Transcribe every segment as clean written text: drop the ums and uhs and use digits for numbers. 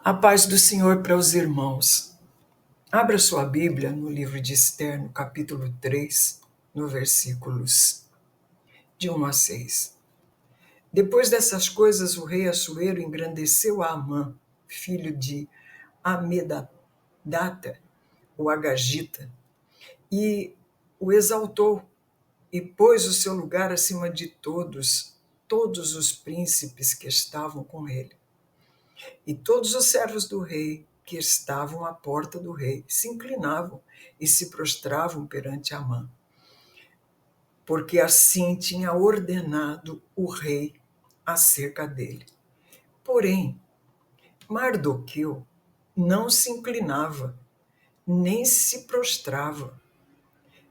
A paz do Senhor para os irmãos. Abra sua Bíblia no livro de Esther, no capítulo 3, no versículos de 1 a 6. Depois dessas coisas, o rei Assuero engrandeceu a Amã, filho de Amedadata, o Agagita, e o exaltou e pôs o seu lugar acima de todos os príncipes que estavam com ele. E todos os servos do rei que estavam à porta do rei se inclinavam e se prostravam perante Amã, porque assim tinha ordenado o rei acerca dele. Porém, Mardoqueu não se inclinava, nem se prostrava.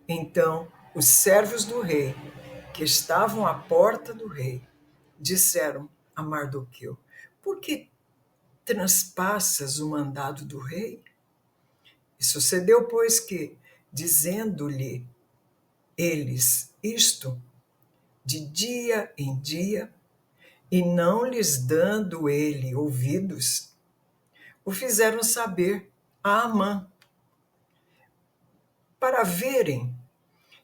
Então, os servos do rei, que estavam à porta do rei, disseram a Mardoqueu: por que transpassas o mandado do rei? E sucedeu, pois, que, dizendo-lhe eles isto, de dia em dia, e não lhes dando ele ouvidos, o fizeram saber a Amã, para verem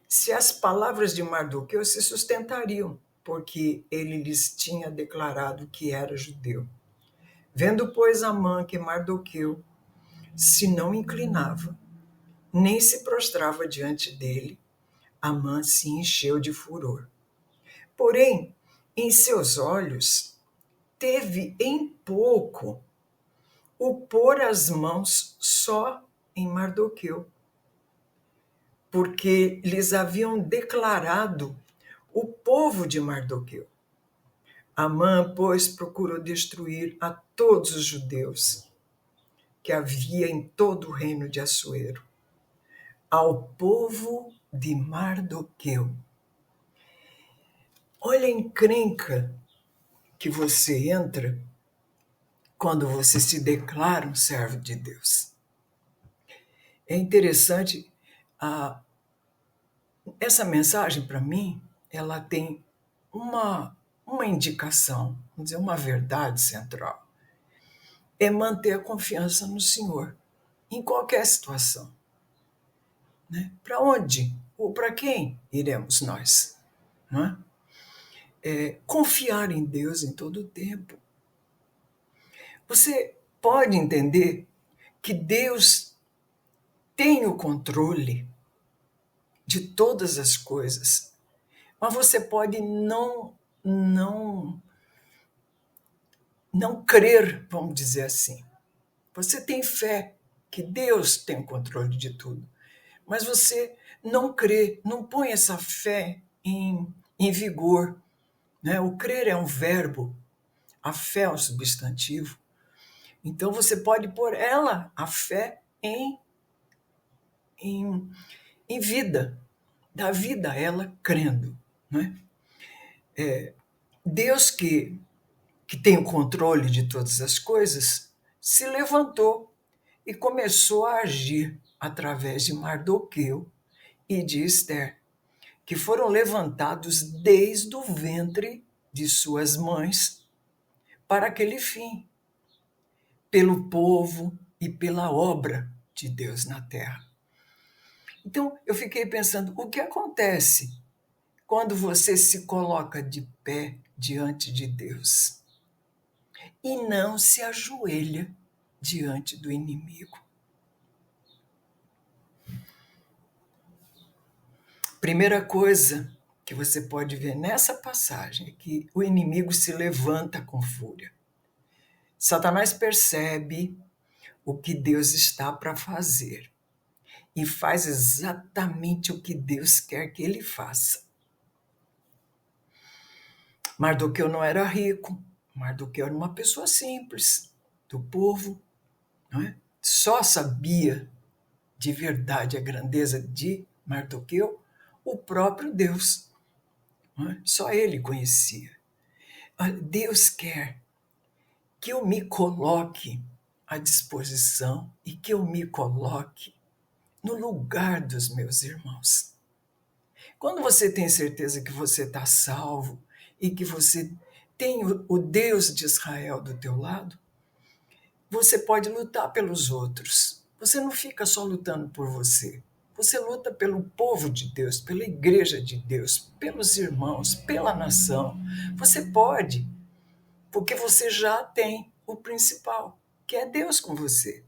se as palavras de Mardoqueu se sustentariam, porque ele lhes tinha declarado que era judeu. Vendo, pois, Amã que Mardoqueu se não inclinava, nem se prostrava diante dele, Amã se encheu de furor. Porém, em seus olhos, teve em pouco o pôr as mãos só em Mardoqueu, porque lhes haviam declarado o povo de Mardoqueu. Amã, pois, procurou destruir a todos os judeus que havia em todo o reino de Assuero, ao povo de Mardoqueu. Olha a encrenca que você entra quando você se declara um servo de Deus. É interessante, essa mensagem, para mim, ela tem uma indicação, vamos dizer, uma verdade central. É manter a confiança no Senhor, em qualquer situação. Né? Para onde ou para quem iremos nós? Não é? Confiar em Deus em todo o tempo. Você pode entender que Deus tem o controle de todas as coisas, mas você pode não crer, vamos dizer assim. Você tem fé que Deus tem o controle de tudo, mas você não crê, não põe essa fé em vigor. Né? O crer é um verbo, a fé é um substantivo. Então você pode pôr ela, a fé, em vida, dar vida a ela crendo. Né? Deus que tem o controle de todas as coisas, se levantou e começou a agir através de Mardoqueu e de Esther, que foram levantados desde o ventre de suas mães para aquele fim, pelo povo e pela obra de Deus na terra. Então, eu fiquei pensando, o que acontece quando você se coloca de pé diante de Deus e não se ajoelha diante do inimigo? Primeira coisa que você pode ver nessa passagem é que o inimigo se levanta com fúria. Satanás percebe o que Deus está para fazer e faz exatamente o que Deus quer que ele faça. Mardoqueu não era rico, Mardoqueu era uma pessoa simples, do povo, não é? Só sabia de verdade a grandeza de Mardoqueu o próprio Deus. Não é? Só ele conhecia. Deus quer que eu me coloque à disposição e que eu me coloque no lugar dos meus irmãos. Quando você tem certeza que você está salvo e que você tem o Deus de Israel do teu lado, você pode lutar pelos outros. Você não fica só lutando por você. Você luta pelo povo de Deus, pela igreja de Deus, pelos irmãos, pela nação. Você pode, porque você já tem o principal, que é Deus com você.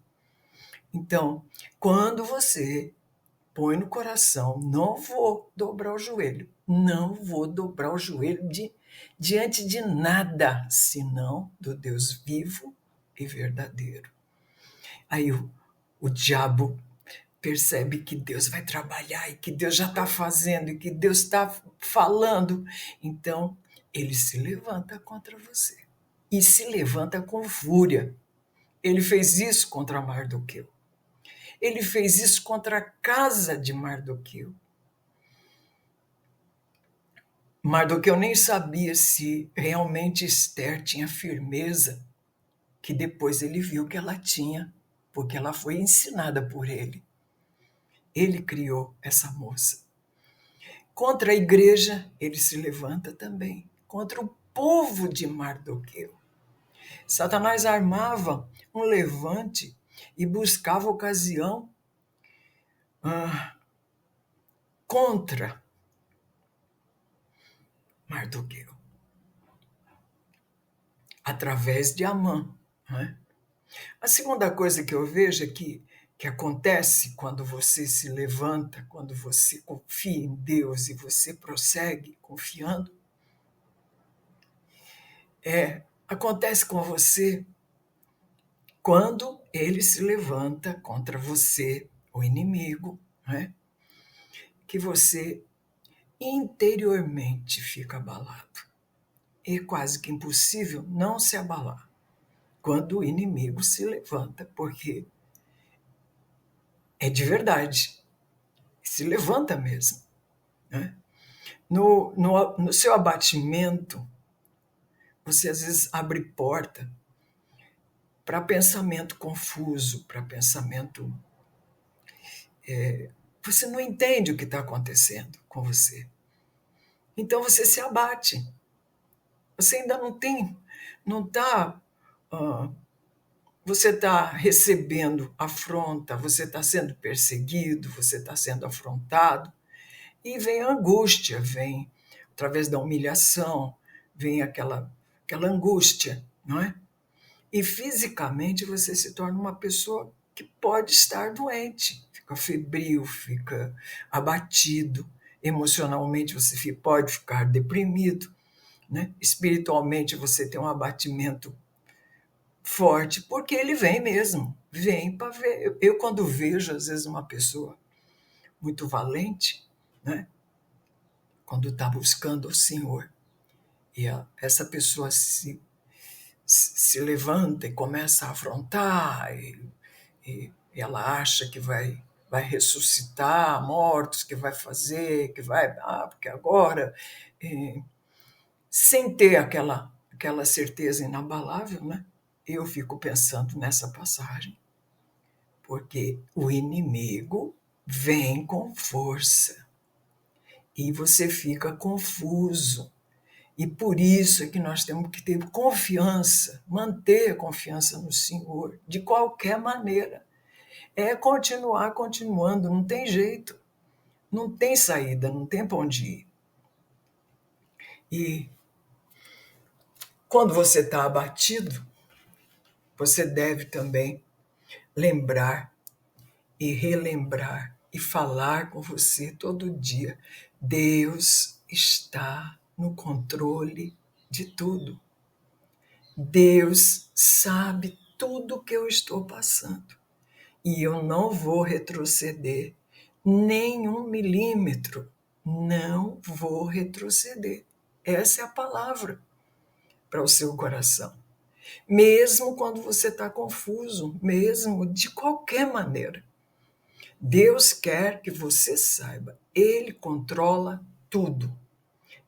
Então, quando você põe no coração, não vou dobrar o joelho, não vou dobrar o joelho diante de nada, senão do Deus vivo e verdadeiro. Aí o diabo percebe que Deus vai trabalhar e que Deus já está fazendo e que Deus está falando. Então, ele se levanta contra você. E se levanta com fúria. Ele fez isso contra Mardoqueu. Ele fez isso contra a casa de Mardoqueu. Mardoqueu nem sabia se realmente Esther tinha firmeza, que depois ele viu que ela tinha, porque ela foi ensinada por ele. Ele criou essa moça. Contra a igreja, ele se levanta também. Contra o povo de Mardoqueu. Satanás armava um levante e buscava ocasião contra Mardoqueu, através de Amã. Né? A segunda coisa que eu vejo é que acontece quando você se levanta, quando você confia em Deus e você prossegue confiando, acontece com você quando ele se levanta contra você, o inimigo, né? Que você interiormente fica abalado. É quase que impossível não se abalar quando o inimigo se levanta, porque é de verdade, se levanta mesmo. Né? No seu abatimento, você às vezes abre porta para pensamento confuso, para pensamento... Você não entende o que está acontecendo com você. Então você se abate. Você ainda não está... você está recebendo afronta, você está sendo perseguido, você está sendo afrontado, e vem a angústia, vem através da humilhação, vem aquela angústia, não é? E fisicamente você se torna uma pessoa que pode estar doente, fica febril, fica abatido, emocionalmente você pode ficar deprimido, né? Espiritualmente você tem um abatimento forte, porque ele vem mesmo, vem para ver. Eu, quando vejo, às vezes, uma pessoa muito valente, né? Quando está buscando o Senhor, e essa pessoa se levanta e começa a afrontar, e ela acha que vai ressuscitar mortos, que vai fazer, que vai... porque agora... sem ter aquela certeza inabalável, né? Eu fico pensando nessa passagem, porque o inimigo vem com força e você fica confuso. E por isso é que nós temos que ter confiança, manter a confiança no Senhor, de qualquer maneira. É continuar continuando, não tem jeito, não tem saída, não tem para onde ir. E quando você está abatido, você deve também lembrar e relembrar e falar com você todo dia. Deus está no controle de tudo. Deus sabe tudo o que eu estou passando. E eu não vou retroceder nem 1 milímetro. Não vou retroceder. Essa é a palavra para o seu coração. Mesmo quando você está confuso, mesmo de qualquer maneira. Deus quer que você saiba, Ele controla tudo,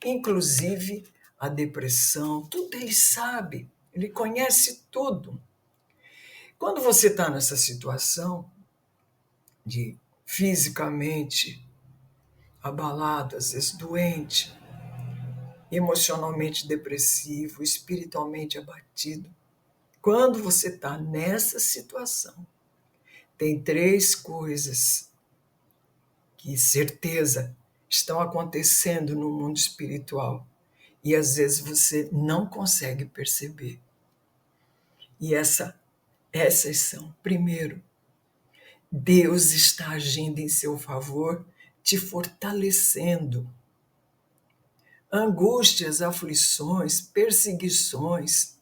inclusive a depressão, tudo Ele sabe, Ele conhece tudo. Quando você está nessa situação de fisicamente abalado, às vezes doente, emocionalmente depressivo, espiritualmente abatido, Quando você está nessa situação, tem 3 coisas que, certeza, estão acontecendo no mundo espiritual e às vezes você não consegue perceber. E essas são: primeiro, Deus está agindo em seu favor, te fortalecendo. Angústias, aflições, perseguições,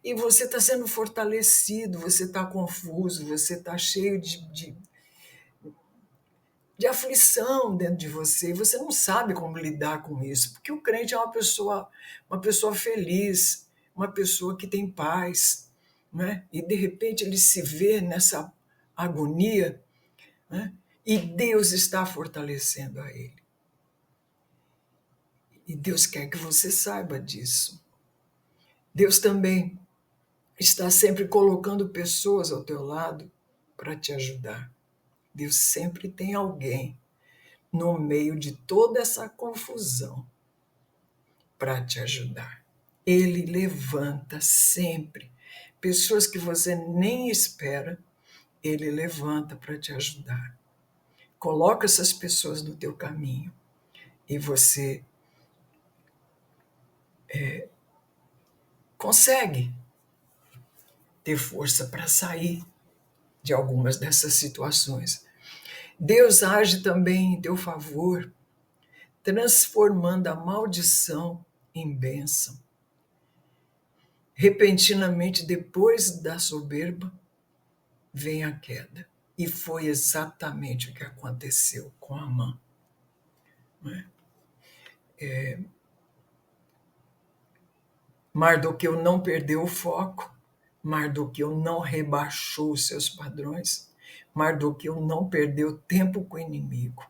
e você está sendo fortalecido, você está confuso, você está cheio de aflição dentro de você, e você não sabe como lidar com isso, porque o crente é uma pessoa feliz, uma pessoa que tem paz, né? E de repente ele se vê nessa agonia, né? E Deus está fortalecendo a ele. E Deus quer que você saiba disso. Deus também está sempre colocando pessoas ao teu lado para te ajudar. Deus sempre tem alguém no meio de toda essa confusão para te ajudar. Ele levanta sempre pessoas que você nem espera, ele levanta para te ajudar. Coloca essas pessoas no teu caminho e você consegue ter força para sair de algumas dessas situações. Deus age também em teu favor, transformando a maldição em bênção. Repentinamente, depois da soberba, vem a queda. E foi exatamente o que aconteceu com Amã. Mardoqueu não perdeu o foco, Mardoqueu não rebaixou os seus padrões, Mardoqueu não perdeu tempo com o inimigo.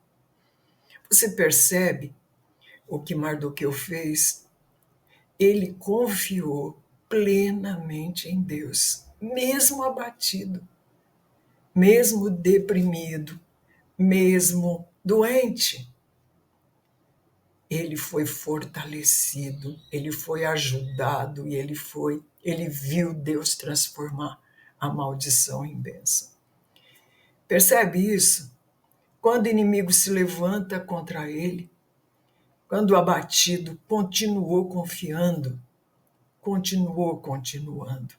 Você percebe o que Mardoqueu fez? Ele confiou plenamente em Deus, mesmo abatido, mesmo deprimido, mesmo doente. Ele foi fortalecido, ele foi ajudado e ele viu Deus transformar a maldição em bênção. Percebe isso? Quando o inimigo se levanta contra ele, quando abatido, continuou confiando, continuando.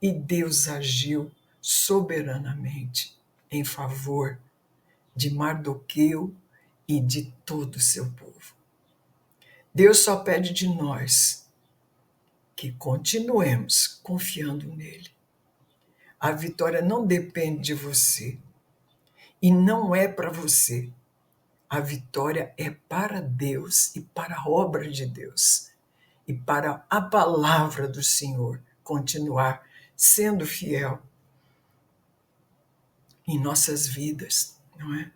E Deus agiu soberanamente em favor de Mardoqueu e de todo o seu povo. Deus só pede de nós que continuemos confiando nele. A vitória não depende de você e não é para você. A vitória é para Deus e para a obra de Deus e para a palavra do Senhor continuar sendo fiel em nossas vidas, não é?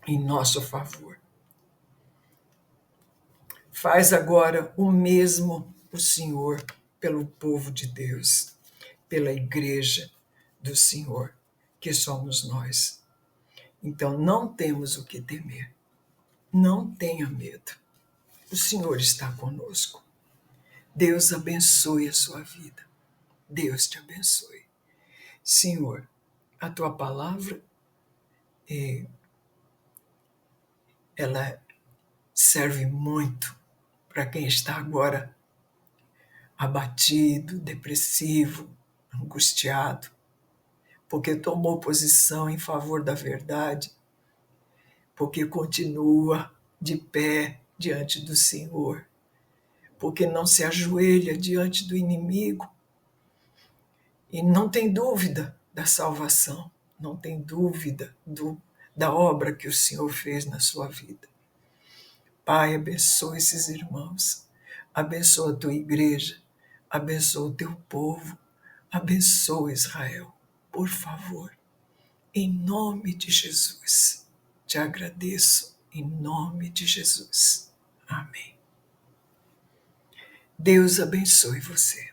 Em nosso favor. Faz agora o mesmo o Senhor pelo povo de Deus, pela igreja do Senhor, que somos nós. Então não temos o que temer. Não tenha medo. O Senhor está conosco. Deus abençoe a sua vida. Deus te abençoe. Senhor, a tua palavra, ela serve muito para quem está agora abatido, depressivo, angustiado, porque tomou posição em favor da verdade, porque continua de pé diante do Senhor, porque não se ajoelha diante do inimigo e não tem dúvida da salvação, não tem dúvida da obra que o Senhor fez na sua vida. Pai, abençoa esses irmãos, abençoa a tua igreja, abençoa o teu povo, abençoa Israel, por favor, em nome de Jesus. Te agradeço, em nome de Jesus. Amém. Deus abençoe você.